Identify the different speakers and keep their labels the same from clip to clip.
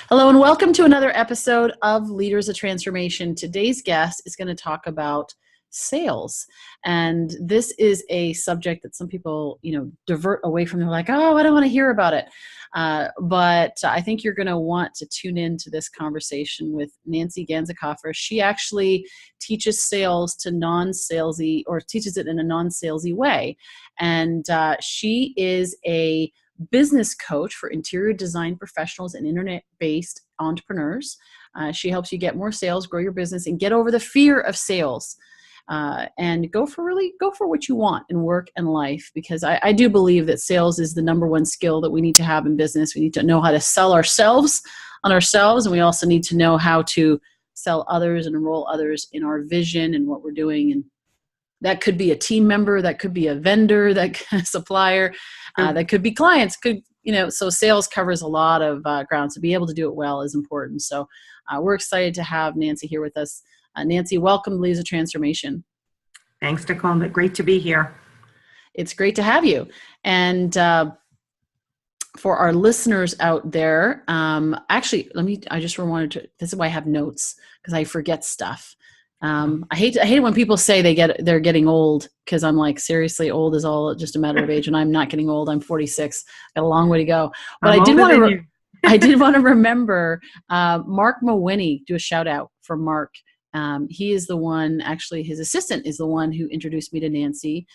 Speaker 1: Hello and welcome to another episode of Leaders of Transformation. Today's guest is going to talk about sales. And this is a subject that some people, divert away from. They're like, oh, I don't want to hear about it. But I think you're going to want to tune into this conversation with Nancy Ganzekaufer. She actually teaches sales to non-salesy, or teaches it in a non-salesy way. And she is a business coach for interior design professionals and internet-based entrepreneurs. She helps you get more sales, grow your business, and get over the fear of sales. And go for what you want in work and life, because I do believe that sales is the number one skill that we need to have in business. We need to know how to sell ourselves on ourselves, and we also need to know how to sell others and enroll others in our vision and what we're doing. And that could be a team member, that could be a vendor, that supplier, that could be clients. So sales covers a lot of ground. So be able to do it well is important. So we're excited to have Nancy here with us. Nancy, welcome to Leaders of Transformation.
Speaker 2: Thanks, Nicole. Great to be here.
Speaker 1: It's great to have you. And for our listeners out there, I just wanted to, this is why I have notes, because I forget stuff. I hate it when people say they're getting old, because I'm like, seriously, old is all just a matter of age, and I'm not getting old. I'm 46. Got a long way to go. But I did want to remember Mark Mawhinney. Do a shout out for Mark. He is the one, actually his assistant is the one who introduced me to Nancy.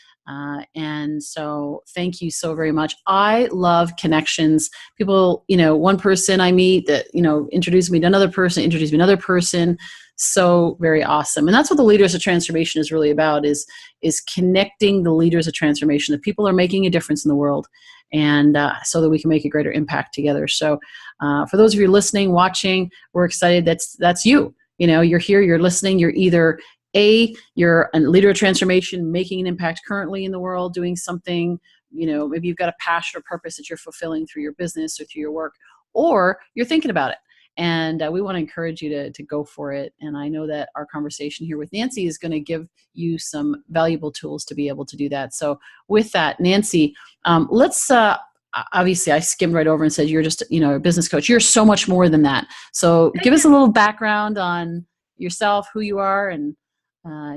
Speaker 1: And so thank you so very much. I love connections. People, one person I meet that, introduced me to another person, so very awesome. And that's what the Leaders of Transformation is really about, is connecting the leaders of transformation, the people are making a difference in the world, and so that we can make a greater impact together. So for those of you listening, watching, we're excited. That's you. You're here, you're listening, you're either you're a leader of transformation, making an impact currently in the world, doing something, maybe you've got a passion or purpose that you're fulfilling through your business or through your work, or you're thinking about it. And we want to encourage you to go for it. And I know that our conversation here with Nancy is going to give you some valuable tools to be able to do that. So with that, Nancy, let's obviously I skimmed right over and said, you're just, a business coach. You're so much more than that. So give us a little background on yourself, who you are, and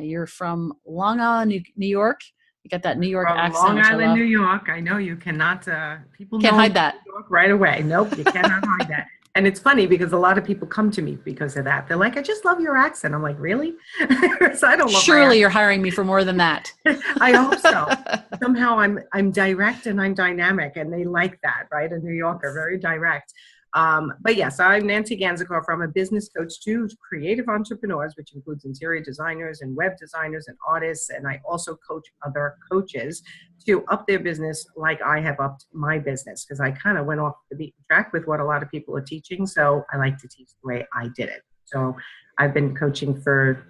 Speaker 1: you're from Long Island, New York. You got that New York accent.
Speaker 2: Long Island, New York. I know you cannot, people
Speaker 1: can't hide that.
Speaker 2: New York right away. Nope, you cannot hide that. And it's funny because a lot of people come to me because of that. They're like, I just love your accent. I'm like, really? So I don't love
Speaker 1: Surely you're hiring me for more than that.
Speaker 2: I hope so. Somehow I'm direct and I'm dynamic, and they like that, right? A New Yorker, very direct. But yes, I'm Nancy Ganzekaufer. I'm a business coach to creative entrepreneurs, which includes interior designers and web designers and artists. And I also coach other coaches to up their business like I have upped my business, because I kind of went off the beaten track with what a lot of people are teaching. So I like to teach the way I did it. So I've been coaching for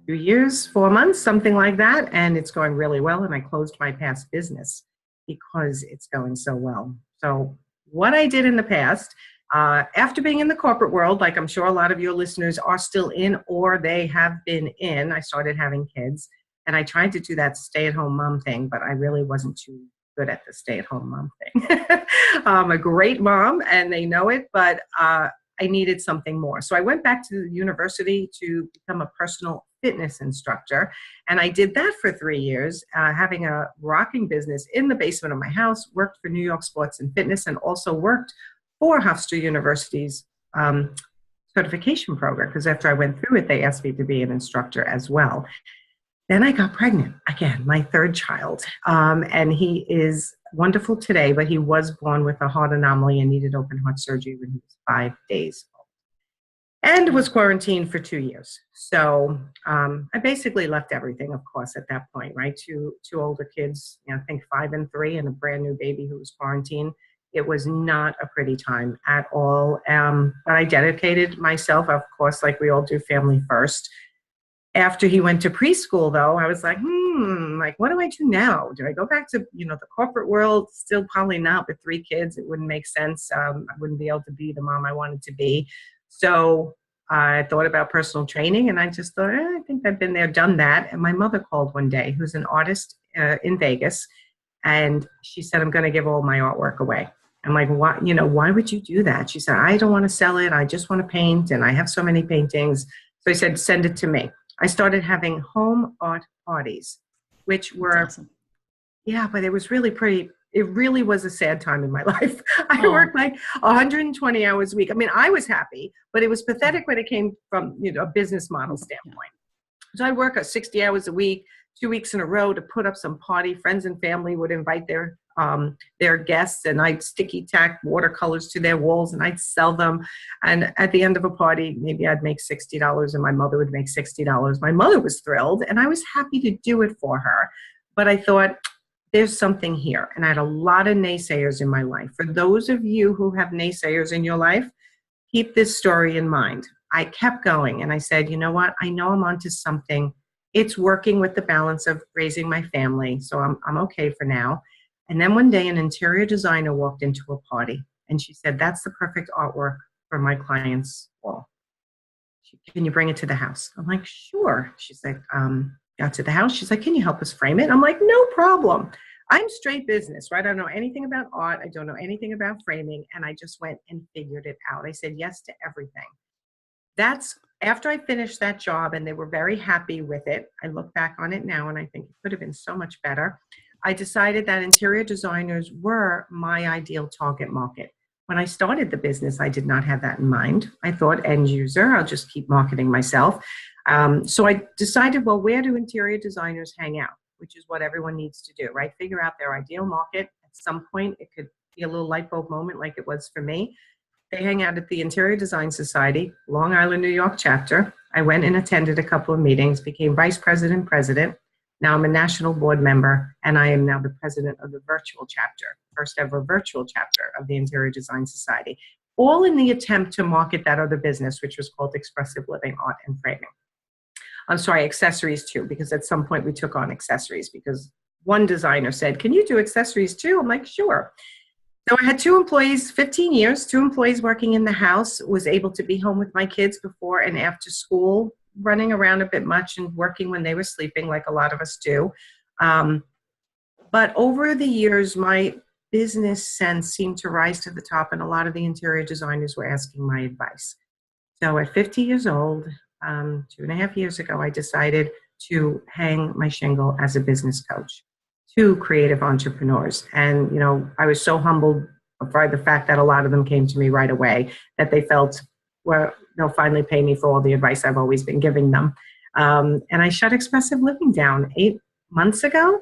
Speaker 2: 2 years, 4 months, something like that. And it's going really well. And I closed my past business because it's going so well. So what I did in the past, after being in the corporate world, like I'm sure a lot of your listeners are still in, or they have been in, I started having kids, and I tried to do that stay-at-home mom thing, but I really wasn't too good at the stay-at-home mom thing. I'm a great mom, and they know it, but I needed something more. So I went back to the university to become a personal fitness instructor. And I did that for 3 years, having a rocking business in the basement of my house, worked for New York Sports and Fitness, and also worked for Hofstra University's certification program, because after I went through it, they asked me to be an instructor as well. Then I got pregnant again, my third child. And he is wonderful today, but he was born with a heart anomaly and needed open heart surgery when he was 5 days old. And was quarantined for 2 years. So I basically left everything, of course, at that point, right? Two older kids, I think 5 and 3, and a brand new baby who was quarantined. It was not a pretty time at all. But I dedicated myself, of course, like we all do, family first. After he went to preschool, though, I was like, what do I do now? Do I go back to, the corporate world? Still probably not with 3 kids. It wouldn't make sense. I wouldn't be able to be the mom I wanted to be. So I thought about personal training, and I just thought, I think I've been there, done that. And my mother called one day, who's an artist in Vegas, and she said, I'm going to give all my artwork away. I'm like, why, why would you do that? She said, I don't want to sell it. I just want to paint. And I have so many paintings. So I said, send it to me. I started having home art parties, which
Speaker 1: That's
Speaker 2: were,
Speaker 1: awesome.
Speaker 2: yeah, but it was really pretty. It really was a sad time in my life. I
Speaker 1: Oh,
Speaker 2: worked like 120 hours a week. I mean, I was happy, but it was pathetic when it came from, a business model
Speaker 1: yeah.
Speaker 2: standpoint. So I'd work 60 hours a week, 2 weeks in a row to put up some party. Friends and family would invite their guests, and I'd sticky tack watercolors to their walls, and I'd sell them. And at the end of a party, maybe I'd make $60, and my mother would make $60. My mother was thrilled, and I was happy to do it for her. But I thought, there's something here. And I had a lot of naysayers in my life. For those of you who have naysayers in your life, keep this story in mind. I kept going, and I said, you know what? I know I'm onto something. It's working with the balance of raising my family, so I'm okay for now. And then one day, an interior designer walked into a party, and she said, that's the perfect artwork for my client's wall. Can you bring it to the house? I'm like, sure. She's like, got to the house. She's like, can you help us frame it? I'm like, no problem. I'm straight business, right? I don't know anything about art. I don't know anything about framing. And I just went and figured it out. I said yes to everything. That's after I finished that job, and they were very happy with it. I look back on it now, and I think it could have been so much better. I decided that interior designers were my ideal target market. When I started the business, I did not have that in mind. I thought end user, I'll just keep marketing myself. So I decided, well, where do interior designers hang out? Which is what everyone needs to do, right? Figure out their ideal market. At some point, it could be a little light bulb moment like it was for me. They hang out at the Interior Design Society, Long Island, New York chapter. I went and attended a couple of meetings, became vice president. Now I'm a national board member, and I am now the president of the virtual chapter, first ever virtual chapter of the Interior Design Society, all in the attempt to market that other business, which was called Expressive Living, Art, and Framing. I'm sorry, accessories too, because at some point we took on accessories because one designer said, can you do accessories too? I'm like, sure. So I had 2 employees, 15 years, 2 employees working in the house, was able to be home with my kids before and after school, running around a bit much and working when they were sleeping like a lot of us do. But over the years, my business sense seemed to rise to the top, and a lot of the interior designers were asking my advice. So at 50 years old, 2.5 years ago, I decided to hang my shingle as a business coach to creative entrepreneurs. And, I was so humbled by the fact that a lot of them came to me right away, that they felt, well, they'll finally pay me for all the advice I've always been giving them. And I shut Expressive Living down 8 months ago.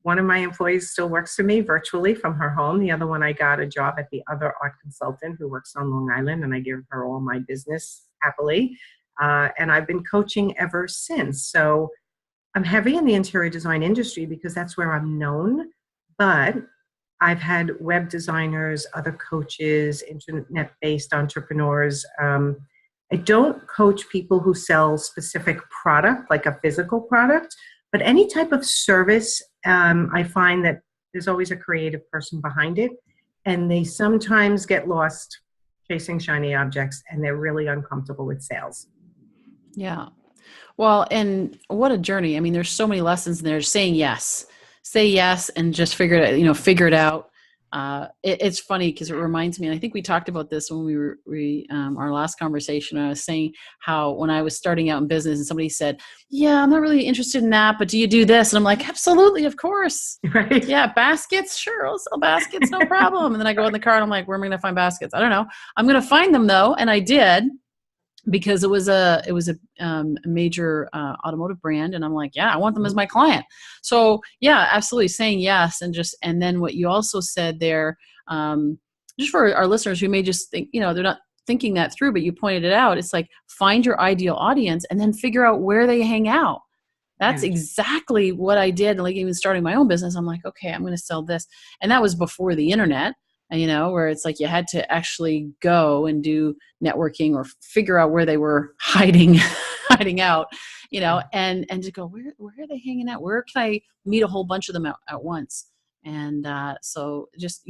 Speaker 2: One of my employees still works for me virtually from her home. The other one, I got a job at the other art consultant who works on Long Island, and I give her all my business happily. And I've been coaching ever since. So I'm heavy in the interior design industry because that's where I'm known, but I've had web designers, other coaches, internet-based entrepreneurs. I don't coach people who sell specific product, like a physical product, but any type of service. I find that there's always a creative person behind it, and they sometimes get lost chasing shiny objects, and they're really uncomfortable with sales.
Speaker 1: Yeah. Well, and what a journey. I mean, there's so many lessons in there. Saying yes, say yes, and just figure it out. It's funny because it reminds me, and I think we talked about this when we were our last conversation. I was saying how when I was starting out in business and somebody said, yeah, I'm not really interested in that, but do you do this? And I'm like, absolutely, of course.
Speaker 2: Right.
Speaker 1: Yeah, baskets, sure, I'll sell baskets, no problem. And then I go in the car and I'm like, where am I going to find baskets? I don't know. I'm going to find them though, and I did. Because it was a major automotive brand, and I'm like, yeah, I want them as my client. So yeah, absolutely, saying yes, and then what you also said there, just for our listeners who may just think, they're not thinking that through, but you pointed it out. It's like, find your ideal audience and then figure out where they hang out. That's exactly what I did. Like, even starting my own business, I'm like, okay, I'm going to sell this, and that was before the internet. Where it's like you had to actually go and do networking or figure out where they were hiding out, and to go, where are they hanging out? Where can I meet a whole bunch of them at once? And so just,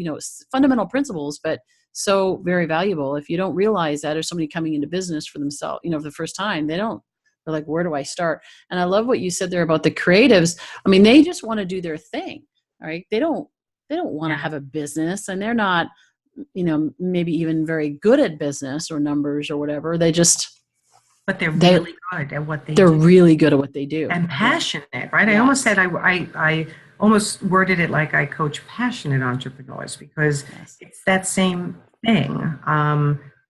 Speaker 1: fundamental principles, but so very valuable. If you don't realize that, or somebody coming into business for themselves, for the first time, they're like, where do I start? And I love what you said there about the creatives. I mean, they just want to do their thing, right? They don't want to have a business, and they're not maybe even very good at business or numbers or whatever.
Speaker 2: But they're really good at what they do.
Speaker 1: They're really good at what they do.
Speaker 2: And passionate, right?
Speaker 1: Yes.
Speaker 2: I almost said, I almost worded it like I coach passionate entrepreneurs, because it's that same thing,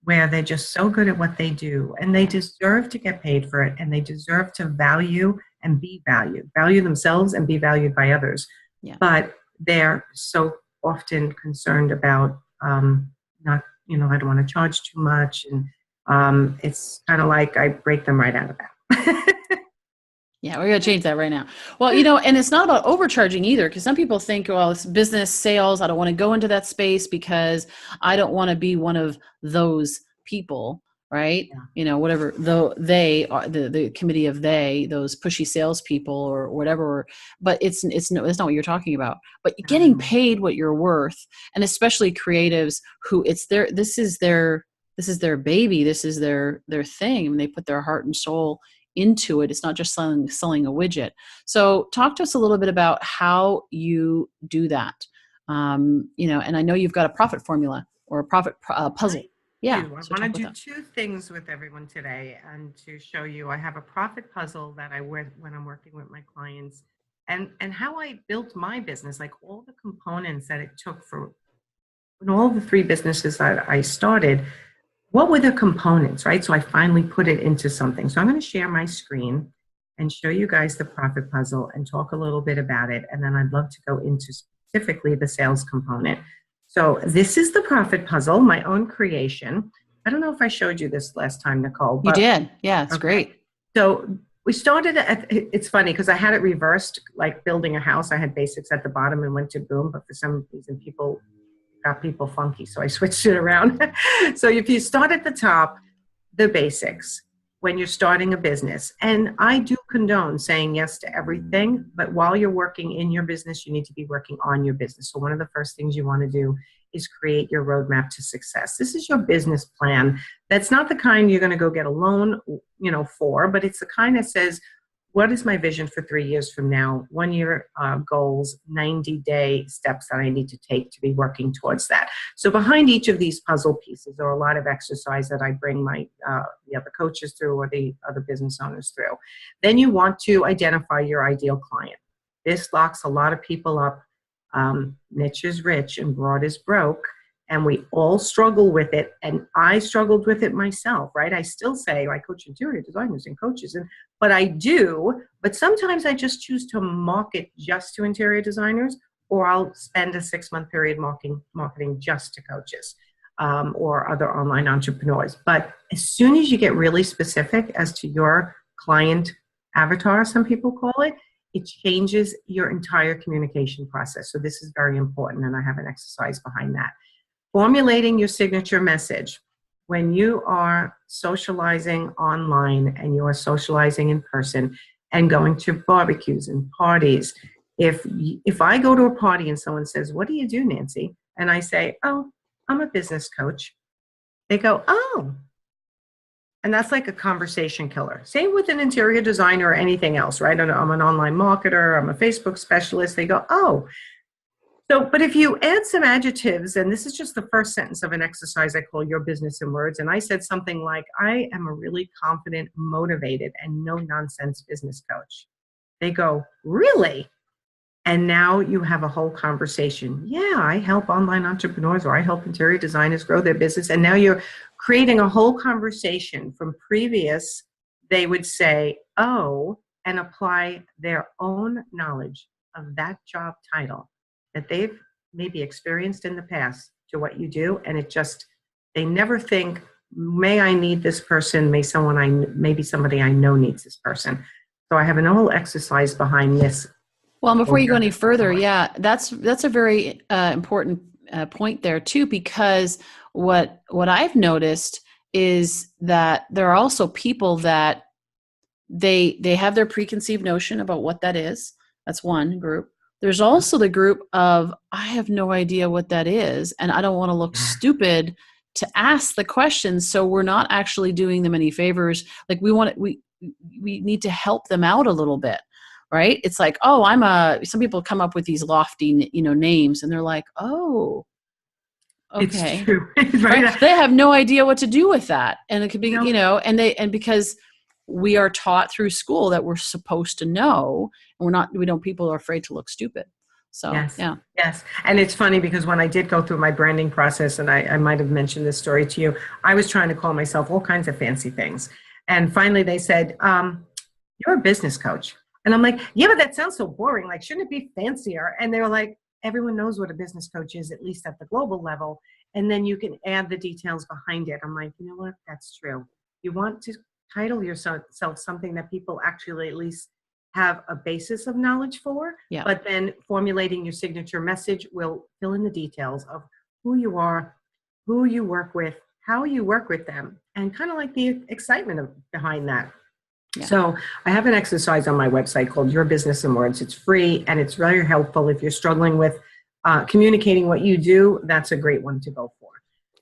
Speaker 2: where they're just so good at what they do, and they deserve to get paid for it, and they deserve to value and be valued, value themselves and be valued by others.
Speaker 1: Yeah.
Speaker 2: But they're so often concerned about not, I don't want to charge too much. And it's kind of like I break them right out of that.
Speaker 1: Yeah, we're going to change that right now. Well, and it's not about overcharging either, because some people think, well, it's business sales. I don't want to go into that space because I don't want to be one of those people, right?
Speaker 2: Yeah.
Speaker 1: Whatever, though they are the committee of those pushy salespeople or whatever. But it's not what you're talking about. But getting paid what you're worth, and especially creatives who this is their baby, this is their thing, and they put their heart and soul into it. It's not just selling a widget. So talk to us a little bit about how you do that. And I know you've got a profit formula or a profit puzzle. Yeah.
Speaker 2: I want to do two things with everyone today, and to show you, I have a profit puzzle that I wear when I'm working with my clients, and how I built my business, like all the components that it took for all the 3 businesses that I started. What were the components, right? So I finally put it into something. So I'm going to share my screen and show you guys the profit puzzle and talk a little bit about it. And then I'd love to go into specifically the sales component. So this is the profit puzzle, my own creation. I don't know if I showed you this last time, Nicole.
Speaker 1: You did. Yeah, it's great.
Speaker 2: So we started it's funny because I had it reversed, like building a house. I had basics at the bottom and went to boom, but for some reason got people funky, so I switched it around. So if you start at the top, the basics, when you're starting a business, and I do condone saying yes to everything, but while you're working in your business, you need to be working on your business. So one of the first things you want to do is create your roadmap to success. This is your business plan. That's not the kind you're going to go get a loan, for, but it's the kind that says, what is my vision for 3 years from now? 1 year goals, 90-day steps that I need to take to be working towards that. So behind each of these puzzle pieces are a lot of exercise that I bring the other coaches through, or the other business owners through. Then you want to identify your ideal client. This locks a lot of people up. Niche is rich and broad is broke. And we all struggle with it. And I struggled with it myself, right? I still say I coach interior designers and coaches, but I do. But sometimes I just choose to market just to interior designers, or I'll spend a 6-month period marketing just to coaches or other online entrepreneurs. But as soon as you get really specific as to your client avatar, some people call it, it changes your entire communication process. So this is very important, and I have an exercise behind that. Formulating your signature message. When you are socializing online and you are socializing in person and going to barbecues and parties, if I go to a party and someone says, "What do you do, Nancy?" and I say, "Oh, I'm a business coach," they go, "Oh." And that's like a conversation killer. Same with an interior designer or anything else, right? I'm an online marketer, I'm a Facebook specialist. They go, "Oh." So, but if you add some adjectives, and this is just the first sentence of an exercise I call Your Business in Words, and I said something like, "I am a really confident, motivated, and no-nonsense business coach." They go, "Really?" And now you have a whole conversation. "Yeah, I help online entrepreneurs, or I help interior designers grow their business." And now you're creating a whole conversation from previous. They would say, "Oh," and apply their own knowledge of that job title that they've maybe experienced in the past to what you do. And they never think, "May I need this person? Maybe somebody I know needs this person." So I have an whole exercise behind this.
Speaker 1: Well, before you go any further, yeah, that's a very important point there too, because what I've noticed is that there are also people that they have their preconceived notion about what that is. That's one group. There's also the group of, I have no idea what that is, and I don't want to look stupid to ask the questions, so we're not actually doing them any favors. Like we need to help them out a little bit, right? It's like, oh, some people come up with these lofty, names, and they're like, oh,
Speaker 2: It's
Speaker 1: okay.
Speaker 2: true.
Speaker 1: Right?
Speaker 2: Right?
Speaker 1: They have no idea what to do with that. And it could be,
Speaker 2: No.
Speaker 1: and because we are taught through school that we're supposed to know, and people are afraid to look stupid. So,
Speaker 2: Yes.
Speaker 1: yeah.
Speaker 2: Yes. And it's funny because when I did go through my branding process, and I might have mentioned this story to you, I was trying to call myself all kinds of fancy things. And finally they said, you're a business coach. And I'm like, yeah, but that sounds so boring. Like, shouldn't it be fancier? And they were like, everyone knows what a business coach is, at least at the global level. And then you can add the details behind it. I'm like, you know what? That's true. You want to title yourself something that people actually at least have a basis of knowledge for,
Speaker 1: Yeah.
Speaker 2: but then formulating your signature message will fill in the details of who you are, who you work with, how you work with them, and kind of like the excitement behind that.
Speaker 1: Yeah.
Speaker 2: So I have an exercise on my website called Your Business in Words. It's free and it's very helpful if you're struggling with communicating what you do. That's a great one to go for.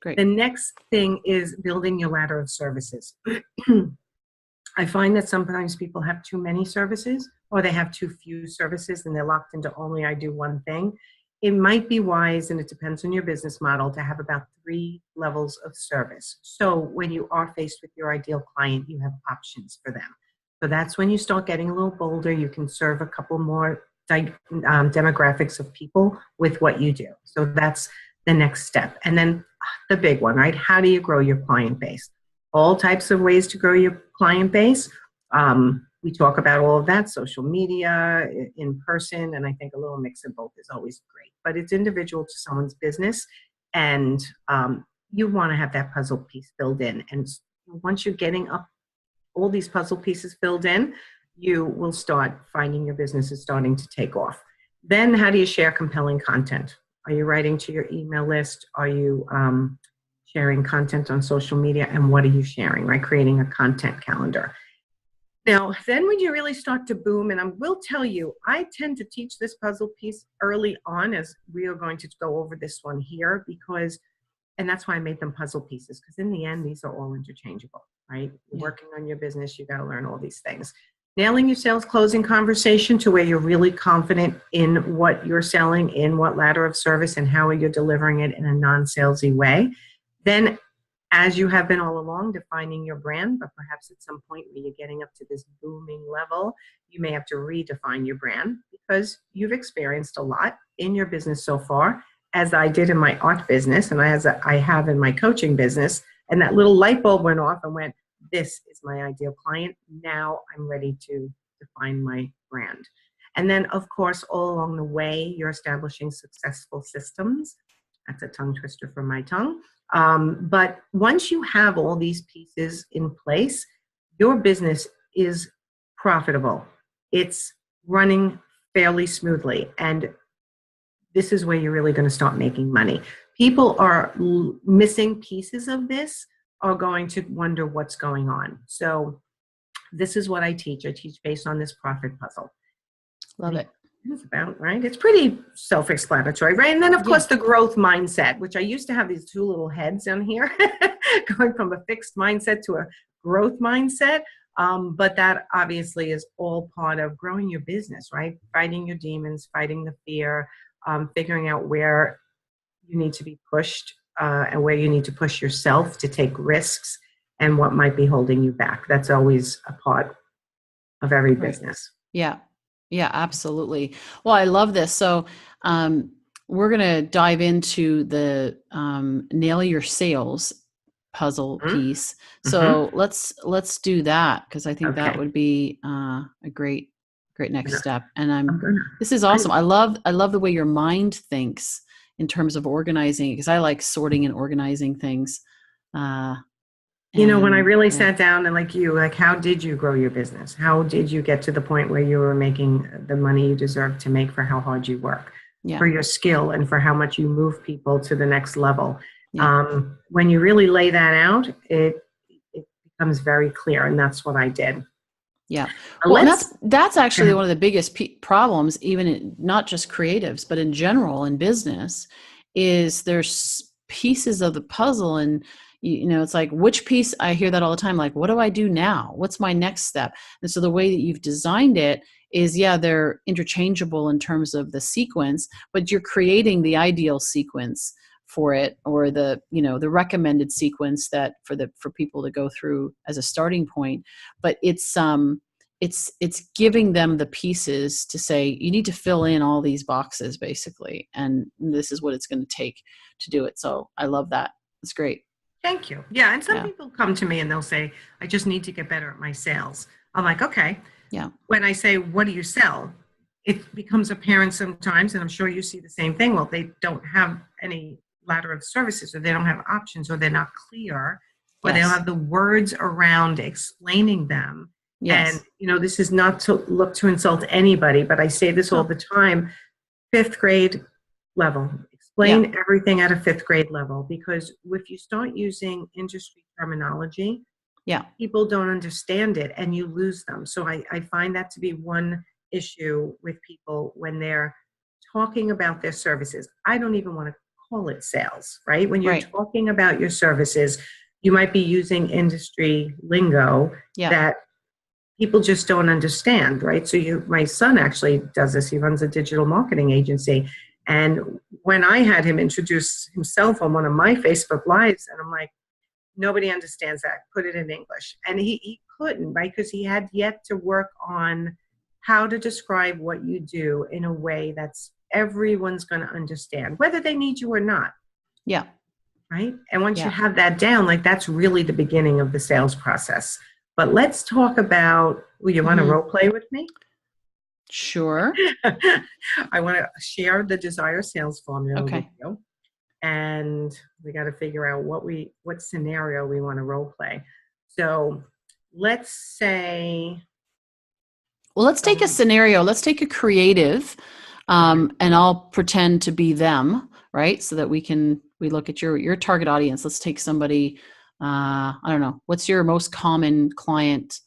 Speaker 1: Great.
Speaker 2: The next thing is building your ladder of services. I find that sometimes people have too many services, or they have too few services and they're locked into only I do one thing. It might be wise, and it depends on your business model, to have about 3 levels of service. So when you are faced with your ideal client, you have options for them. So that's when you start getting a little bolder. You can serve a couple more demographics of people with what you do. So that's the next step. And then the big one, right? How do you grow your client base? All types of ways to grow your client base. We talk about all of that, social media, in person, and I think a little mix of both is always great. But it's individual to someone's business, and you want to have that puzzle piece filled in. And once you're getting up all these puzzle pieces filled in, you will start finding your business is starting to take off. Then how do you share compelling content? Are you writing to your email list? Are you sharing content on social media? And what are you sharing, right? Creating a content calendar. Now, then when you really start to boom, and I will tell you, I tend to teach this puzzle piece early on, as we are going to go over this one here, because, and that's why I made them puzzle pieces, because in the end, these are all interchangeable, right? You're working on your business, you got to learn all these things. Nailing your sales closing conversation to where you're really confident in what you're selling, in what ladder of service, and how you're delivering it in a non-salesy way. Then, as you have been all along, defining your brand, but perhaps at some point where you're getting up to this booming level, you may have to redefine your brand, because you've experienced a lot in your business so far, as I did in my art business, and as I have in my coaching business. And that little light bulb went off and went, this is my ideal client. Now I'm ready to define my brand. And then, of course, all along the way, you're establishing successful systems. That's a tongue twister from my tongue. But once you have all these pieces in place, your business is profitable. It's running fairly smoothly. And this is where you're really going to start making money. People are missing pieces of this, are going to wonder what's going on. So this is what I teach. I teach based on this profit puzzle.
Speaker 1: Love it.
Speaker 2: It's about, right? It's pretty self-explanatory, right? And then, of course, the growth mindset, which I used to have these 2 little heads on here, going from a fixed mindset to a growth mindset. But that obviously is all part of growing your business, right? Fighting your demons, fighting the fear, figuring out where you need to be pushed and where you need to push yourself to take risks, and what might be holding you back. That's always a part of every business.
Speaker 1: Yeah. Yeah, absolutely. Well, I love this. So we're going to dive into the nail your sales puzzle piece. So let's do that, because I think that would be a great next step. And this is awesome. I love the way your mind thinks in terms of organizing, because I like sorting and organizing things.
Speaker 2: When I really sat down and like how did you grow your business? How did you get to the point where you were making the money you deserve to make for how hard you work, for your skill, and for how much you move people to the next level? When you really lay that out, it becomes very clear, and that's what I did.
Speaker 1: Yeah. Well, and that's actually one of the biggest problems, even not just creatives, but in general in business, is there's pieces of the puzzle, and it's like, which piece? I hear that all the time. Like, what do I do now? What's my next step? And so the way that you've designed it is, they're interchangeable in terms of the sequence, but you're creating the ideal sequence for it, or the, you know, the recommended sequence that for people to go through as a starting point. But it's giving them the pieces to say, you need to fill in all these boxes basically, and this is what it's going to take to do it. So I love that. It's great.
Speaker 2: Thank you. Yeah. And some
Speaker 1: Yeah.
Speaker 2: people come to me and they'll say, I just need to get better at my sales. I'm like, okay.
Speaker 1: Yeah.
Speaker 2: When I say, what do you sell? It becomes apparent sometimes, and I'm sure you see the same thing. Well, they don't have any ladder of services, or they don't have options, or they're not clear, or they don't
Speaker 1: Yes.
Speaker 2: have the words around explaining them.
Speaker 1: Yes.
Speaker 2: And, you know, this is not to look to insult anybody, but I say this all the time, 5th grade level. Explain everything at a 5th grade level, because if you start using industry terminology, people don't understand it and you lose them. So I find that to be one issue with people when they're talking about their services. I don't even want to call it sales, right? When you're talking about your services, you might be using industry lingo that people just don't understand, right? So my son actually does this. He runs a digital marketing agency. And when I had him introduce himself on one of my Facebook Lives, and I'm like, nobody understands that. Put it in English. And he couldn't, right? Because he had yet to work on how to describe what you do in a way that's everyone's going to understand, whether they need you or not.
Speaker 1: Yeah.
Speaker 2: Right? And once you have that down, like that's really the beginning of the sales process. But let's talk about, you want to role play with me?
Speaker 1: Sure.
Speaker 2: I want to share the Desire Sales Formula with you. And we got to figure out what scenario we want to role play. So let's say.
Speaker 1: Well, let's take a scenario. Let's take a creative, and I'll pretend to be them, right? So that we look at your target audience. Let's take somebody, I don't know, what's your most common client?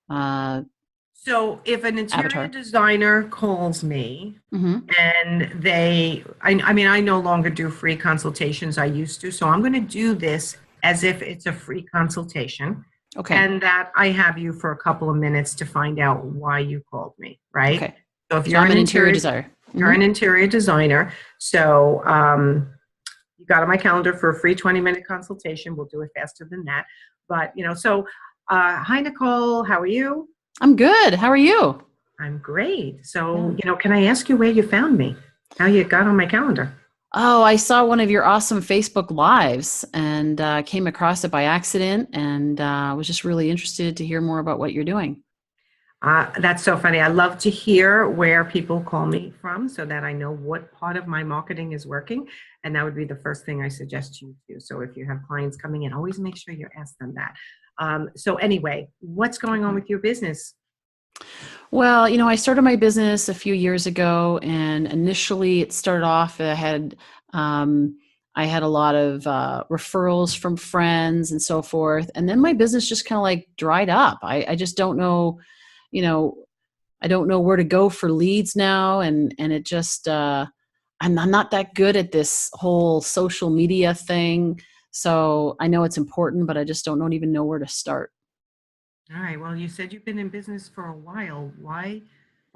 Speaker 2: So if an interior
Speaker 1: avatar
Speaker 2: designer calls me and I no longer do free consultations. I used to. So I'm going to do this as if it's a free consultation. Okay. And that I have you for a couple of minutes to find out why you called me, right? Okay. So if you're
Speaker 1: an interior designer.
Speaker 2: You're an interior designer. So you got on my calendar for a free 20-minute consultation. We'll do it faster than that. But, hi, Nicole. How are you?
Speaker 1: I'm good. How are you?
Speaker 2: I'm great. So, can I ask you where you found me? How you got on my calendar?
Speaker 1: Oh, I saw one of your awesome Facebook Lives and came across it by accident, and was just really interested to hear more about what you're doing.
Speaker 2: That's so funny. I love to hear where people call me from so that I know what part of my marketing is working. And that would be the first thing I suggest you do. So if you have clients coming in, always make sure you ask them that. So anyway, what's going on with your business?
Speaker 1: Well, I started my business a few years ago, and initially it started off, I had a lot of referrals from friends and so forth. And then my business just kind of like dried up. I just don't know, I don't know where to go for leads now. And it just, I'm not that good at this whole social media thing. So I know it's important, but I just don't even know where to start.
Speaker 2: All right. Well, you said you've been in business for a while. Why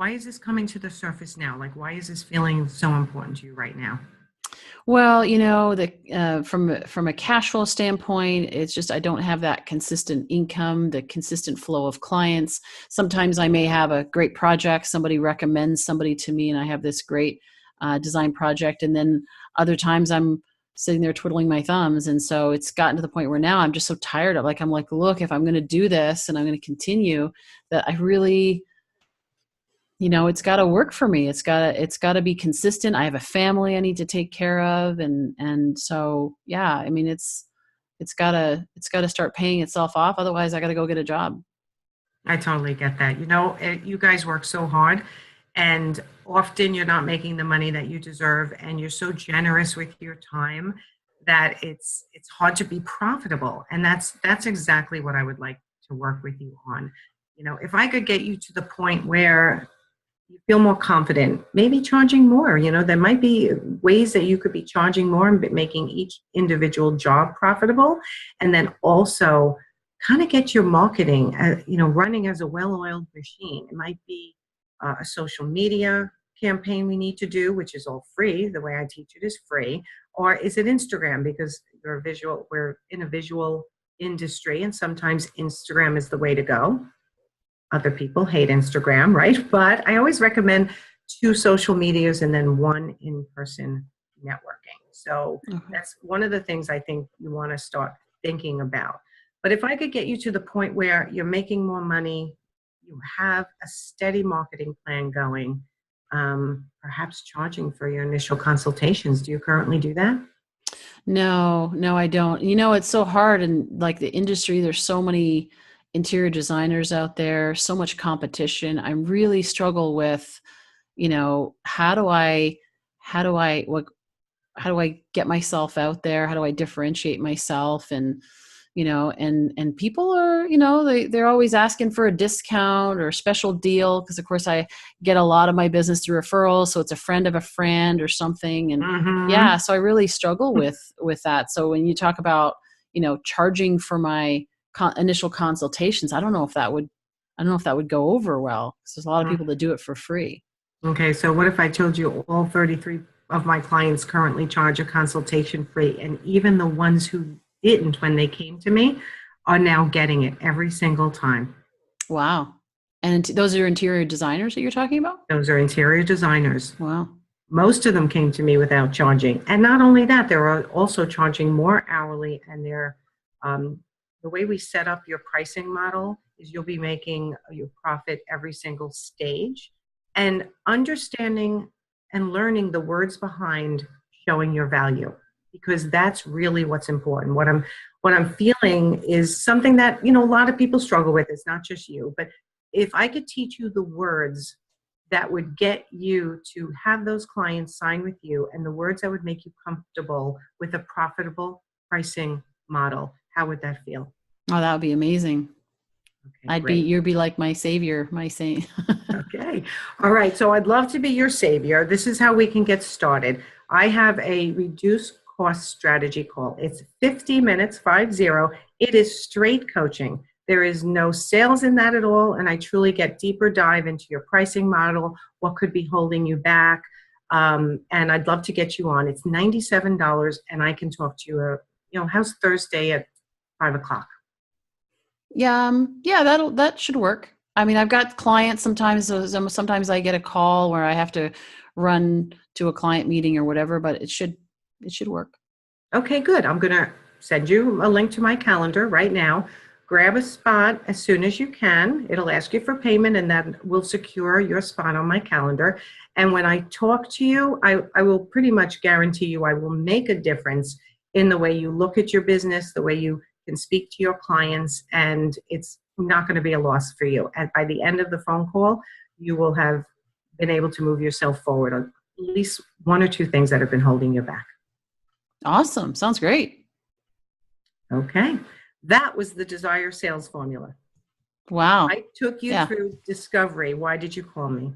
Speaker 2: is this coming to the surface now? Like, why is this feeling so important to you right now?
Speaker 1: Well, from a cash flow standpoint, it's just I don't have that consistent income, the consistent flow of clients. Sometimes I may have a great project, somebody recommends somebody to me, and I have this great design project, and then other times I'm sitting there twiddling my thumbs. And so it's gotten to the point where now I'm just so tired of I'm like, look, if I'm going to do this and I'm going to continue, that I really, it's got to work for me. It's got to be consistent. I have a family I need to take care of. And so, yeah, I mean, it's got to start paying itself off. Otherwise I got to go get a job.
Speaker 2: I totally get that. You guys work so hard, and often you're not making the money that you deserve, and you're so generous with your time that it's hard to be profitable. And that's exactly what I would like to work with you on. If I could get you to the point where you feel more confident, maybe charging more, there might be ways that you could be charging more and making each individual job profitable. And then also kind of get your marketing, running as a well-oiled machine. It might be a social media campaign we need to do, which is all free, the way I teach it is free, or is it Instagram because we're in a visual industry and sometimes Instagram is the way to go. Other people hate Instagram, right? But I always recommend 2 social medias and then 1 in-person networking. So that's one of the things I think you want to start thinking about. But if I could get you to the point where you're making more money, you have a steady marketing plan going, perhaps charging for your initial consultations. Do you currently do that?
Speaker 1: No, I don't. It's so hard in like the industry. There's so many interior designers out there, so much competition. I really struggle with, how do I get myself out there? How do I differentiate myself? And, and people are, they're always asking for a discount or a special deal. Cause of course I get a lot of my business through referrals. So it's a friend of a friend or something. And yeah, so I really struggle with that. So when you talk about, charging for my initial consultations, I don't know if that would go over well. Cause there's a lot of people that do it for free.
Speaker 2: Okay. So what if I told you all 33 of my clients currently charge a consultation free, and even the ones who didn't when they came to me are now getting it every single time.
Speaker 1: Wow. And those are interior designers that you're talking about?
Speaker 2: Those are interior designers.
Speaker 1: Wow.
Speaker 2: Most of them came to me without charging. And not only that, they're also charging more hourly, and they're the way we set up your pricing model is you'll be making your profit every single stage, and understanding and learning the words behind showing your value, because that's really what's important. What I'm feeling is something that, a lot of people struggle with. It's not just you, but if I could teach you the words that would get you to have those clients sign with you, and the words that would make you comfortable with a profitable pricing model, how would that feel?
Speaker 1: Oh, that would be amazing. Okay, you'd be like my savior, my saint.
Speaker 2: Okay. All right. So I'd love to be your savior. This is how we can get started. I have a reduced cost strategy call. It's 50 minutes, 50. It is straight coaching. There is no sales in that at all. And I truly get deeper dive into your pricing model, what could be holding you back. And I'd love to get you on. It's $97, and I can talk to you. How's Thursday at 5:00?
Speaker 1: Yeah, that should work. I mean, I've got clients sometimes. Sometimes I get a call where I have to run to a client meeting or whatever, but it should work.
Speaker 2: Okay, good. I'm going to send you a link to my calendar right now. Grab a spot as soon as you can. It'll ask you for payment, and that will secure your spot on my calendar. And when I talk to you, I will pretty much guarantee you I will make a difference in the way you look at your business, the way you can speak to your clients, and it's not going to be a loss for you. And by the end of the phone call, you will have been able to move yourself forward on at least 1 or 2 things that have been holding you back.
Speaker 1: Awesome. Sounds great.
Speaker 2: Okay. That was the Desire Sales Formula.
Speaker 1: Wow.
Speaker 2: I took you through discovery. Why did you call me?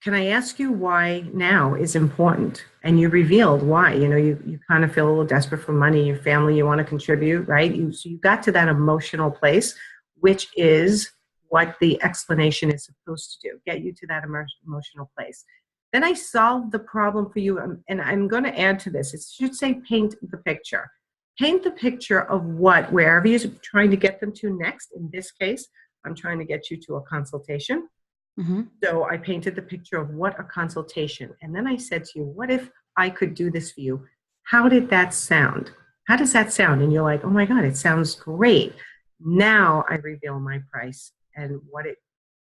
Speaker 2: Can I ask you why now is important? And you revealed why. You kind of feel a little desperate for money, your family, you want to contribute, right? So you got to that emotional place, which is what the explanation is supposed to do, get you to that emotional place. Then I solved the problem for you, and I'm going to add to this. It should say paint the picture. Paint the picture of what, wherever you're trying to get them to next. In this case, I'm trying to get you to a consultation. Mm-hmm. So I painted the picture of what a consultation. And then I said to you, what if I could do this for you? How did that sound? How does that sound? And you're like, oh my God, it sounds great. Now I reveal my price and what it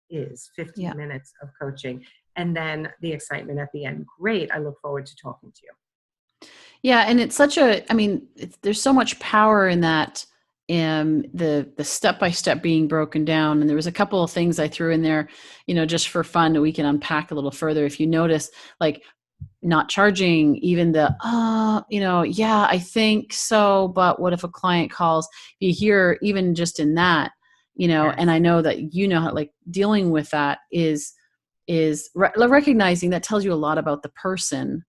Speaker 2: is, 15 minutes of coaching. And then the excitement at the end. Great. I look forward to talking to you.
Speaker 1: Yeah. And it's there's so much power in that. The step-by-step being broken down. And there was a couple of things I threw in there, just for fun that we can unpack a little further. If you notice, like not charging, even I think so, but what if a client calls? You hear even just in that, and I know that, how, like, dealing with that is recognizing that tells you a lot about the person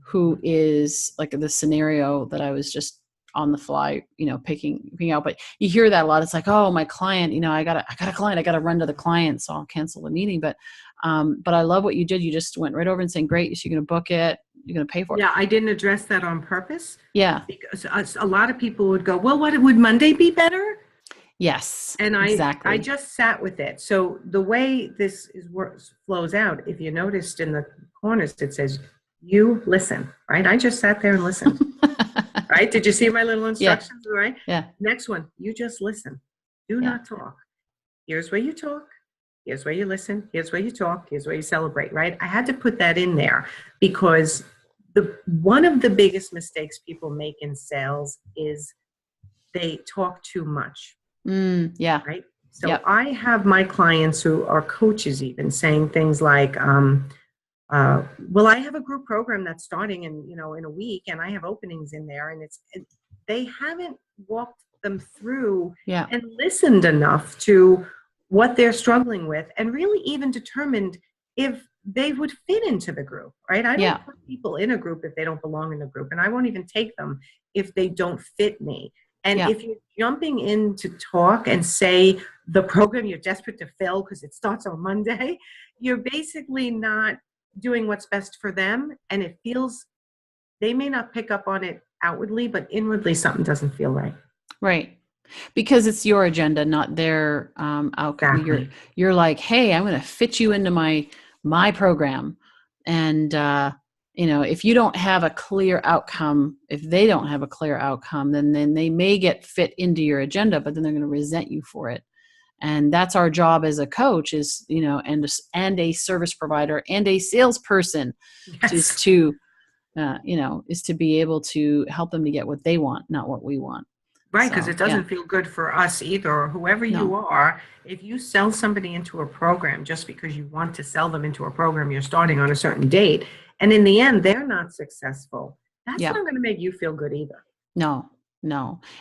Speaker 1: who is, like, the scenario that I was just on the fly, picking out, but you hear that a lot. It's like, oh, my client, I got a client, I got to run to the client. So I'll cancel the meeting. But I love what you did. You just went right over and saying, great. So you're going to book it. You're going to pay for it.
Speaker 2: Yeah. I didn't address that on purpose.
Speaker 1: Yeah.
Speaker 2: Because a lot of people would go, well, would Monday be better?
Speaker 1: Yes.
Speaker 2: And
Speaker 1: exactly.
Speaker 2: I just sat with it. So the way this flows out, if you noticed in the corners, it says, you listen, right? I just sat there and listened. Right? Did you see my little instructions?
Speaker 1: Yeah.
Speaker 2: Right?
Speaker 1: Yeah.
Speaker 2: Next one, you just listen. Do not talk. Here's where you talk. Here's where you listen. Here's where you talk. Here's where you celebrate, right? I had to put that in there because one of the biggest mistakes people make in sales is they talk too much.
Speaker 1: Yeah.
Speaker 2: Right? So I have my clients who are coaches even saying things like, well, I have a group program that's starting in a week, and I have openings in there, and they haven't walked them through and listened enough to what they're struggling with, and really even determined if they would fit into the group, right? I don't put people in a group if they don't belong in the group, and I won't even take them if they don't fit me. And if you're jumping in to talk and say the program you're desperate to fill because it starts on Monday, you're basically not doing what's best for them. And it feels, they may not pick up on it outwardly, but inwardly something doesn't feel right.
Speaker 1: Right. Because it's your agenda, not their outcome.
Speaker 2: Exactly.
Speaker 1: You're like, hey, I'm going to fit you into my program. And, if you don't have a clear outcome, if they don't have a clear outcome, then they may get fit into your agenda, but then they're going to resent you for it. And that's our job as a coach is, and a service provider and a salesperson is to be able to help them to get what they want, not what we want.
Speaker 2: Right, because it doesn't feel good for us either, or whoever you are. If you sell somebody into a program just because you want to sell them into a program you're starting on a certain date, and in the end, they're not successful, that's not going to make you feel good either.
Speaker 1: No.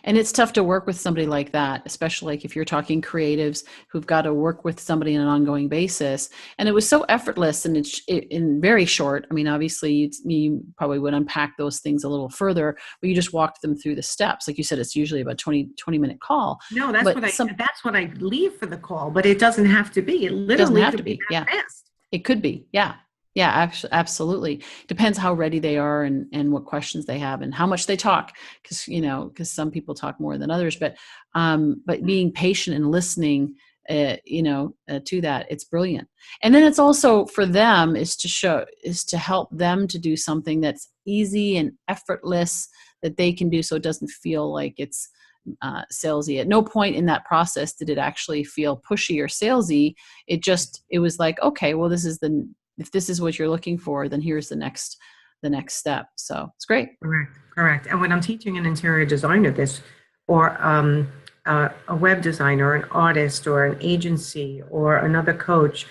Speaker 1: And it's tough to work with somebody like that, especially like if you're talking creatives who've got to work with somebody on an ongoing basis. And it was so effortless and it's in very short. I mean, obviously you probably would unpack those things a little further, but you just walked them through the steps. Like you said, it's usually about 20-minute call.
Speaker 2: No, that's what I leave for the call, but it doesn't have to be. It literally
Speaker 1: doesn't have to be.
Speaker 2: Fast.
Speaker 1: It could be. Yeah. Yeah, absolutely. Depends how ready they are and what questions they have and how much they talk. Because some people talk more than others, but being patient and listening, to that, it's brilliant. And then it's also for them is to help them to do something that's easy and effortless that they can do, so it doesn't feel like it's salesy. At no point in that process did it actually feel pushy or salesy. It was like, okay, well, if this is what you're looking for, then here's the next step. So it's great.
Speaker 2: Correct. And when I'm teaching an interior designer this, or a web designer, an artist, or an agency, or another coach,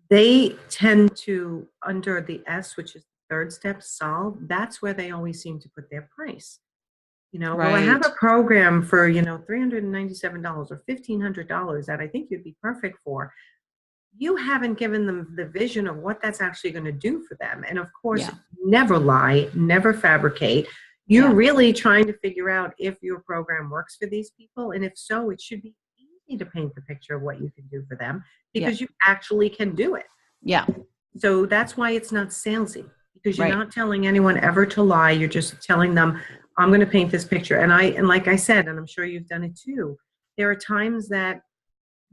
Speaker 2: they tend to, under the S, which is the third step, solve, that's where they always seem to put their price. Well, I have a program for, $397 or $1,500 that I think you'd be perfect for. You haven't given them the vision of what that's actually going to do for them. And of course, never lie, never fabricate. You're really trying to figure out if your program works for these people. And if so, it should be easy to paint the picture of what you can do for them because you actually can do it.
Speaker 1: Yeah.
Speaker 2: So that's why it's not salesy, because you're not telling anyone ever to lie. You're just telling them, I'm going to paint this picture. And like I said, and I'm sure you've done it too, there are times that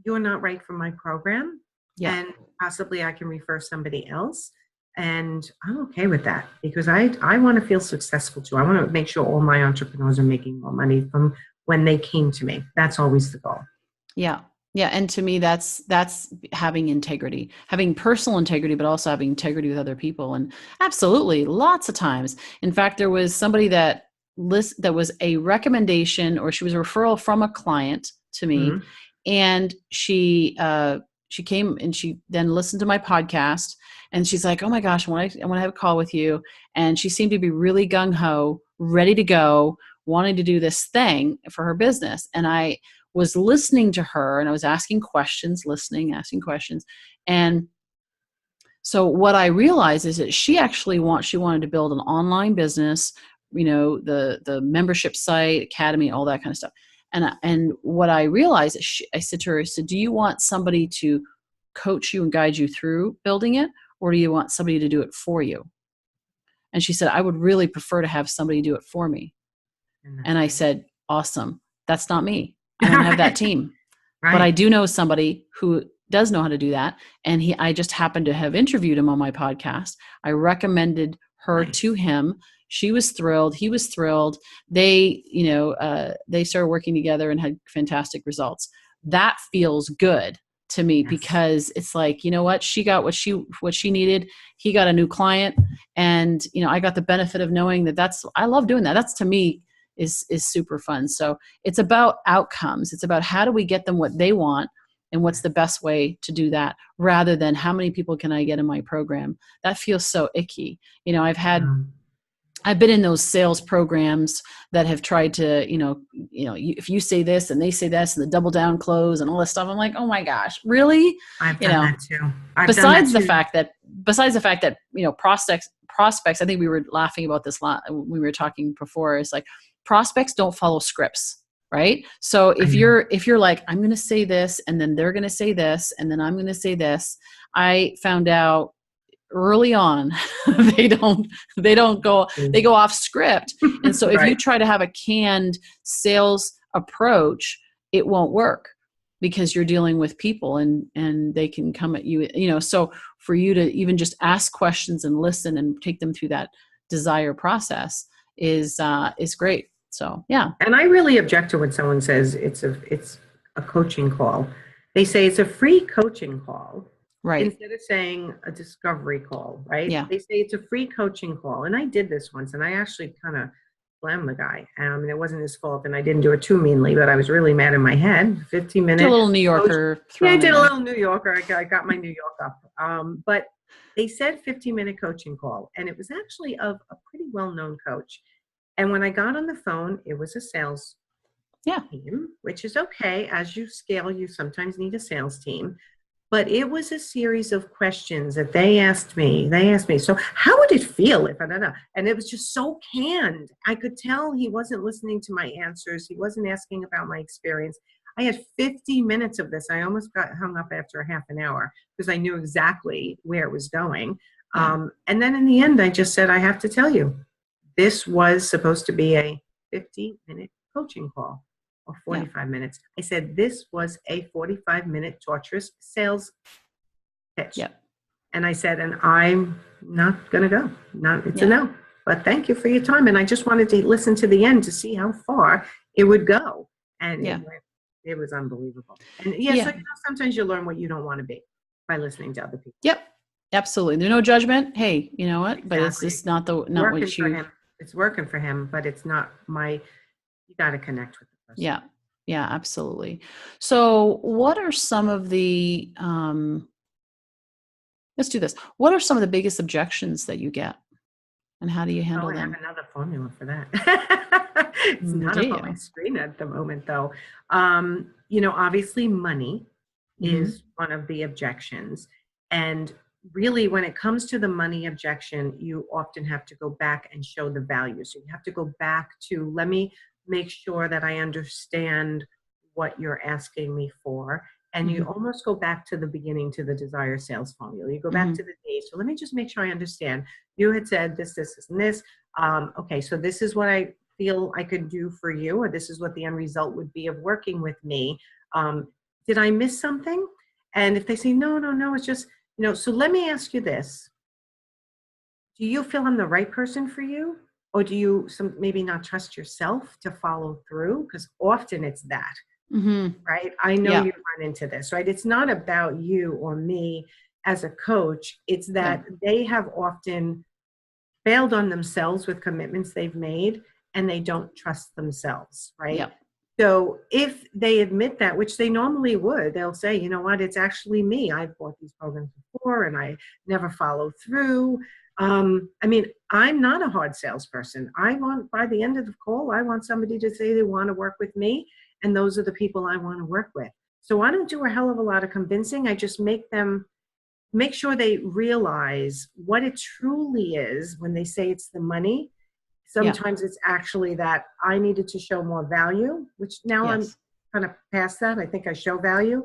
Speaker 2: you're not right for my program. Yeah. And possibly I can refer somebody else. And I'm okay with that because I want to feel successful too. I want to make sure all my entrepreneurs are making more money from when they came to me. That's always the goal.
Speaker 1: Yeah. Yeah. And to me, that's having integrity, having personal integrity, but also having integrity with other people. And absolutely lots of times. In fact, there was somebody that was a recommendation, or she was a referral from a client to me. Mm-hmm. And she came and she then listened to my podcast and she's like, oh my gosh, I want to have a call with you. And she seemed to be really gung-ho, ready to go, wanting to do this thing for her business. And I was listening to her and I was asking questions. And so what I realized is that she wanted to build an online business the membership site, academy, all that kind of stuff. And what I realized, I said to her, I said, do you want somebody to coach you and guide you through building it, or do you want somebody to do it for you? And she said, I would really prefer to have somebody do it for me. And I said, awesome. That's not me. I don't have that team. Right. But I do know somebody who does know how to do that. And I just happened to have interviewed him on my podcast. I recommended her to him. She was thrilled. He was thrilled. They started working together and had fantastic results. That feels good to me, because it's like, you know what, she got what she needed. He got a new client, and I got the benefit of knowing I love doing that. That's, to me, is super fun. So it's about outcomes. It's about how do we get them what they want, and what's the best way to do that, rather than how many people can I get in my program. That feels so icky. I've been in those sales programs that have tried to, if you say this and they say this, and the double down close and all this stuff, I'm like, oh my gosh, really?
Speaker 2: I've done that too.
Speaker 1: Besides the fact that, prospects, I think we were laughing about this when we were talking before, is like, prospects don't follow scripts, right? So if you're like, I'm going to say this, and then they're going to say this, and then I'm going to say this, I found out early on, they go off script. And so if you try to have a canned sales approach, it won't work, because you're dealing with people, and they can come at you, so for you to even just ask questions and listen and take them through that desire process is great. So, yeah.
Speaker 2: And I really object to when someone says it's a coaching call. They say it's a free coaching call.
Speaker 1: Right.
Speaker 2: Instead of saying a discovery call, right?
Speaker 1: Yeah.
Speaker 2: They say it's a free coaching call. And I did this once, and I actually kind of blamed the guy. And it wasn't his fault, and I didn't do it too meanly, but I was really mad in my head. 15 minutes.
Speaker 1: A little New Yorker.
Speaker 2: Yeah, I did a little New Yorker. I got my New York up. But they said 15-minute coaching call, and it was actually of a pretty well-known coach. And when I got on the phone, it was a sales team, which is okay. As you scale, you sometimes need a sales team. But it was a series of questions that they asked me. So how would it feel if, and it was just so canned. I could tell he wasn't listening to my answers. He wasn't asking about my experience. I had 50 minutes of this. I almost got hung up after a half an hour, because I knew exactly where it was going. And then in the end, I just said, I have to tell you, this was supposed to be a 50-minute coaching call. Or 45 minutes. I said, this was a 45-minute torturous sales pitch. Yeah. And I said, and I'm not going to go. It's a no. But thank you for your time. And I just wanted to listen to the end to see how far it would go. And it was unbelievable. And so sometimes you learn what you don't want to be by listening to other people.
Speaker 1: Yep. Absolutely. There's no judgment. Hey, you know what? Exactly. But it's just not what you.
Speaker 2: It's working for him, but it's not you got to connect with.
Speaker 1: Yeah. Yeah, absolutely. So what are some of the, let's do this. What are some of the biggest objections that you get, and how do you handle them?
Speaker 2: I have another formula for that. It's not up on my screen at the moment, though. Obviously money is one of the objections. And really, when it comes to the money objection, you often have to go back and show the value. So you have to go back to, let me make sure that I understand what you're asking me for. And you almost go back to the beginning, to the desire sales formula. You go back to the days. So let me just make sure I understand. You had said this, and this. Okay, so this is what I feel I could do for you, or this is what the end result would be of working with me. Did I miss something? And if they say, no, it's just, so let me ask you this. Do you feel I'm the right person for you? Or do you maybe not trust yourself to follow through? Because often it's that, right? I know you run into this, right? It's not about you or me as a coach. It's that they have often failed on themselves with commitments they've made, and they don't trust themselves, right? Yep. So if they admit that, which they normally would, they'll say, you know what, it's actually me. I've bought these programs before and I never follow through. I'm not a hard salesperson. By the end of the call, I want somebody to say they want to work with me, and those are the people I want to work with. So I don't do a hell of a lot of convincing. I just make sure they realize what it truly is when they say it's the money. Sometimes it's actually that I needed to show more value, which now I'm
Speaker 1: Yes.
Speaker 2: kind of past that. I think I show value,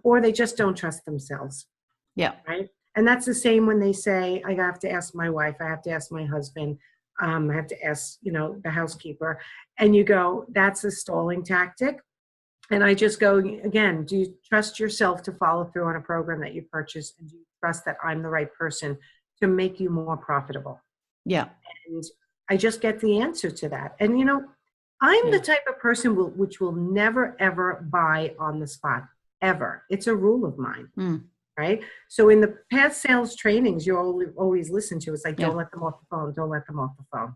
Speaker 2: or they just don't trust themselves.
Speaker 1: Yeah.
Speaker 2: Right. And that's the same when they say, I have to ask my wife, I have to ask my husband, I have to ask, the housekeeper. And you go, that's a stalling tactic. And I just go, again, do you trust yourself to follow through on a program that you purchase? And do you trust that I'm the right person to make you more profitable?
Speaker 1: Yeah.
Speaker 2: And I just get the answer to that. And, I'm the type of person which will never, ever buy on the spot, ever. It's a rule of mine. Right? So in the past sales trainings, you always listen to, it's like, don't let them off the phone. Don't let them off the phone.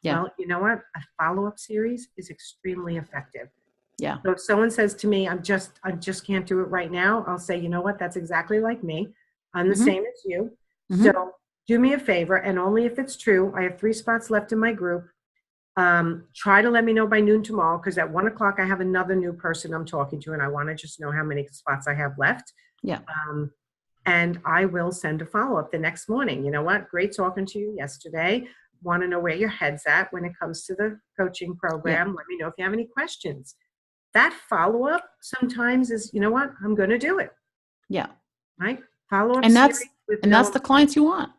Speaker 1: Yeah.
Speaker 2: Well, you know what? A follow-up series is extremely effective.
Speaker 1: Yeah.
Speaker 2: So if someone says to me, I just can't do it right now, I'll say, you know what? That's exactly like me. I'm the same as you. So do me a favor, and only if it's true. I have 3 spots left in my group. Try to let me know by noon tomorrow, because at 1:00 I have another new person I'm talking to, and I want to just know how many spots I have left.
Speaker 1: Yeah.
Speaker 2: And I will send a follow-up the next morning. You know what? Great talking to you yesterday. Want to know where your head's at when it comes to the coaching program. Let me know if you have any questions. That follow-up sometimes is, you know what? I'm going to do it.
Speaker 1: Yeah.
Speaker 2: Right? Follow-up
Speaker 1: And
Speaker 2: series
Speaker 1: that's the clients you want.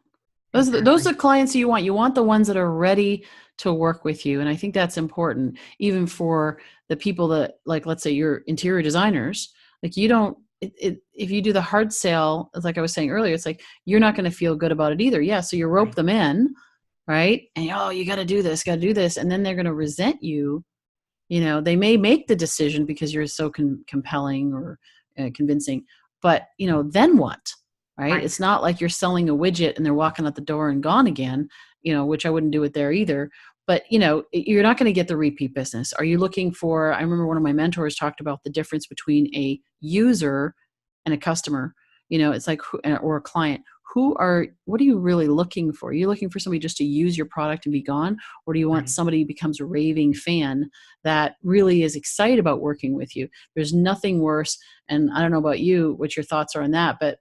Speaker 1: Those are the clients you want. You want the ones that are ready to work with you. And I think that's important, even for the people that, like, let's say you're interior designers, like you don't, if you do the hard sale, like I was saying earlier, it's like, you're not going to feel good about it either. Yeah. So you rope them in, right? And you got to do this, got to do this. And then they're going to resent you. They may make the decision because you're so compelling or convincing, but then what? Right? It's not like you're selling a widget and they're walking out the door and gone again, which I wouldn't do it there either. But, you're not going to get the repeat business. Are you looking for, I remember one of my mentors talked about the difference between a user and a customer, it's like, or a client. What are you really looking for? Are you looking for somebody just to use your product and be gone? Or do you want somebody who becomes a raving fan that really is excited about working with you? There's nothing worse. And I don't know about you, what your thoughts are on that, but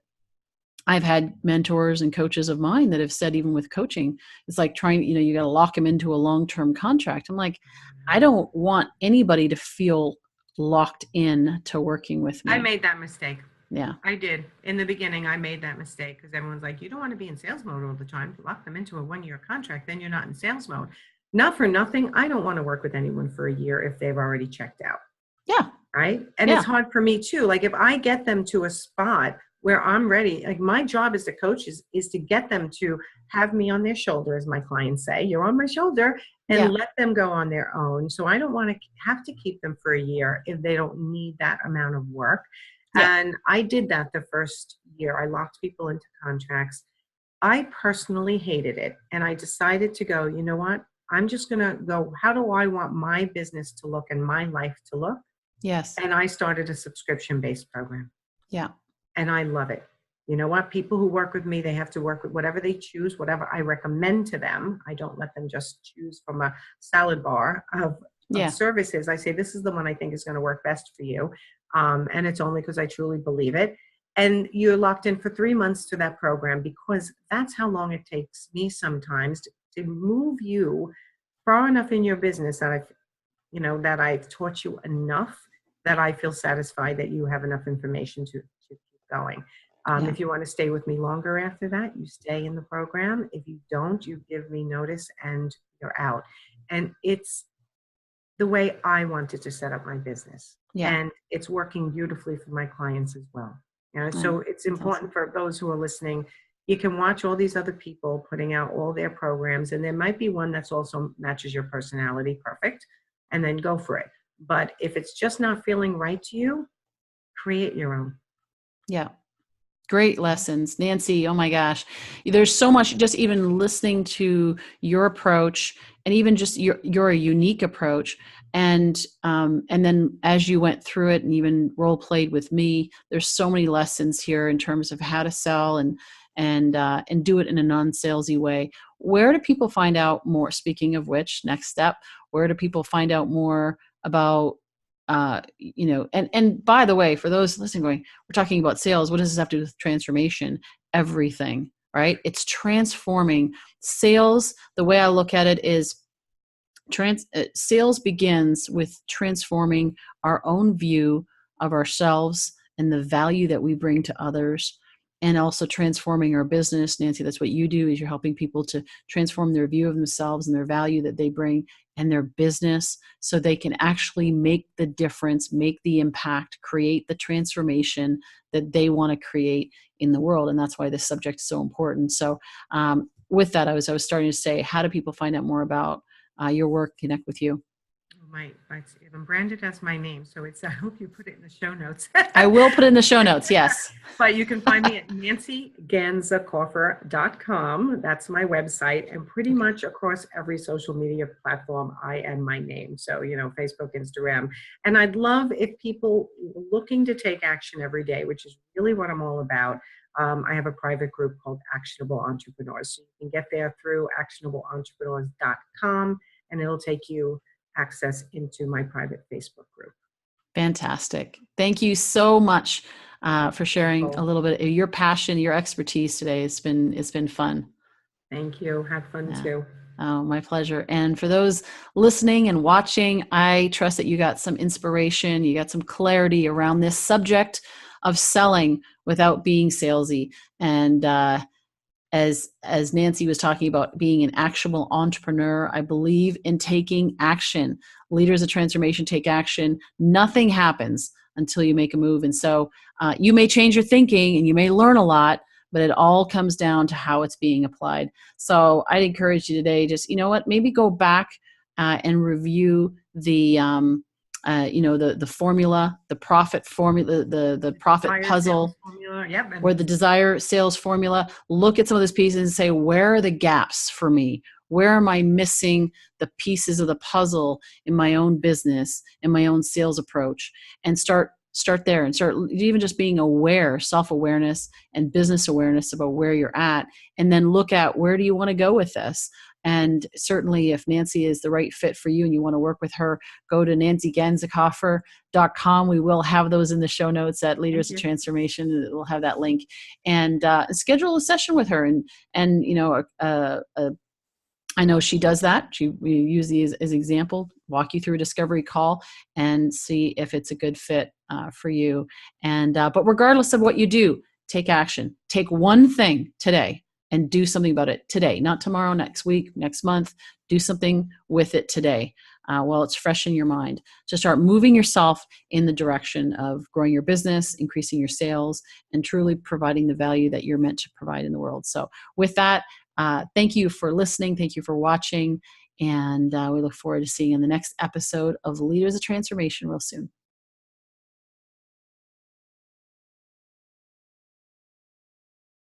Speaker 1: I've had mentors and coaches of mine that have said, even with coaching, it's like trying, you got to lock them into a long-term contract. I'm like, I don't want anybody to feel locked in to working with me.
Speaker 2: I made that mistake.
Speaker 1: Yeah.
Speaker 2: I did. In the beginning, I made that mistake because everyone's like, you don't want to be in sales mode all the time. Lock them into a 1-year contract, then you're not in sales mode. Not for nothing. I don't want to work with anyone for a year if they've already checked out.
Speaker 1: Yeah.
Speaker 2: Right. And it's hard for me too. Like if I get them to a spot where I'm ready, like my job as a coach is to get them to have me on their shoulder, as my clients say, you're on my shoulder, and let them go on their own. So I don't want to have to keep them for a year if they don't need that amount of work. Yeah. And I did that the first year. I locked people into contracts. I personally hated it. And I decided to go, you know what? I'm just going to go, how do I want my business to look and my life to look?
Speaker 1: Yes.
Speaker 2: And I started a subscription-based program.
Speaker 1: Yeah.
Speaker 2: And I love it. You know what? People who work with me, they have to work with whatever they choose, whatever I recommend to them. I don't let them just choose from a salad bar of services. I say, this is the one I think is going to work best for you. And it's only because I truly believe it. And you're locked in for 3 months to that program, because that's how long it takes me sometimes to move you far enough in your business that I've taught you enough that I feel satisfied that you have enough information to keep going. If you want to stay with me longer after that, you stay in the program. If you don't, you give me notice and you're out. And it's the way I wanted to set up my business. Yeah. And it's working beautifully for my clients as well. So it's important for those who are listening. You can watch all these other people putting out all their programs, and there might be one that's also matches your personality perfect, and then go for it. But if it's just not feeling right to you, create your own.
Speaker 1: Yeah. Great lessons, Nancy. Oh my gosh. There's so much, just even listening to your approach, and even just your unique approach. And then as you went through it and even role played with me, there's so many lessons here in terms of how to sell and do it in a non-salesy way. Where do people find out more? Speaking of which, next step, where do people find out more about, and by the way, for those listening going, we're talking about sales. What does this have to do with transformation? Everything, right? It's transforming sales. The way I look at it is sales begins with transforming our own view of ourselves and the value that we bring to others, and also transforming our business. Nancy, that's what you do, is you're helping people to transform their view of themselves and their value that they bring and their business, so they can actually make the difference, make the impact, create the transformation that they want to create in the world. And that's why this subject is so important. So with that, I was starting to say, how do people find out more about your work, connect with you?
Speaker 2: I'm branded as my name, so I hope you put it in the show notes.
Speaker 1: I will put it in the show notes, yes.
Speaker 2: But you can find me at nancyganzekaufer.com. That's my website, and pretty much across every social media platform, I am my name. So, Facebook, Instagram. And I'd love if people looking to take action every day, which is really what I'm all about. I have a private group called Actionable Entrepreneurs. So you can get there through actionableentrepreneurs.com, and it'll take you access into my private Facebook group.
Speaker 1: Fantastic. Thank you so much for sharing a little bit of your passion, your expertise today. It's been fun.
Speaker 2: Thank you. Have fun too.
Speaker 1: Oh, my pleasure. And for those listening and watching, I trust that you got some inspiration, you got some clarity around this subject of selling without being salesy. And as Nancy was talking about being an actionable entrepreneur, I believe in taking action. Leaders of transformation take action. Nothing happens until you make a move. And so you may change your thinking and you may learn a lot, but it all comes down to how it's being applied. So I'd encourage you today, just, maybe go back and review the formula, the profit formula, the profit puzzle, or the desire sales formula. Look at some of those pieces and say, where are the gaps for me? Where am I missing the pieces of the puzzle in my own business, in my own sales approach? And start there, and start even just being aware, self-awareness and business awareness about where you're at. And then look at, where do you want to go with this? And certainly if Nancy is the right fit for you and you want to work with her, go to nancyganzekaufer.com. We will have those in the show notes at Leaders of Transformation. We'll have that link, and schedule a session with her. And I know she does that. We use these as example, walk you through a discovery call and see if it's a good fit for you. And but regardless of what you do, take action. Take one thing today and do something about it today, not tomorrow, next week, next month. Do something with it today while it's fresh in your mind. To start moving yourself in the direction of growing your business, increasing your sales, and truly providing the value that you're meant to provide in the world. So with that, thank you for listening. Thank you for watching. And we look forward to seeing you in the next episode of Leaders of Transformation real soon.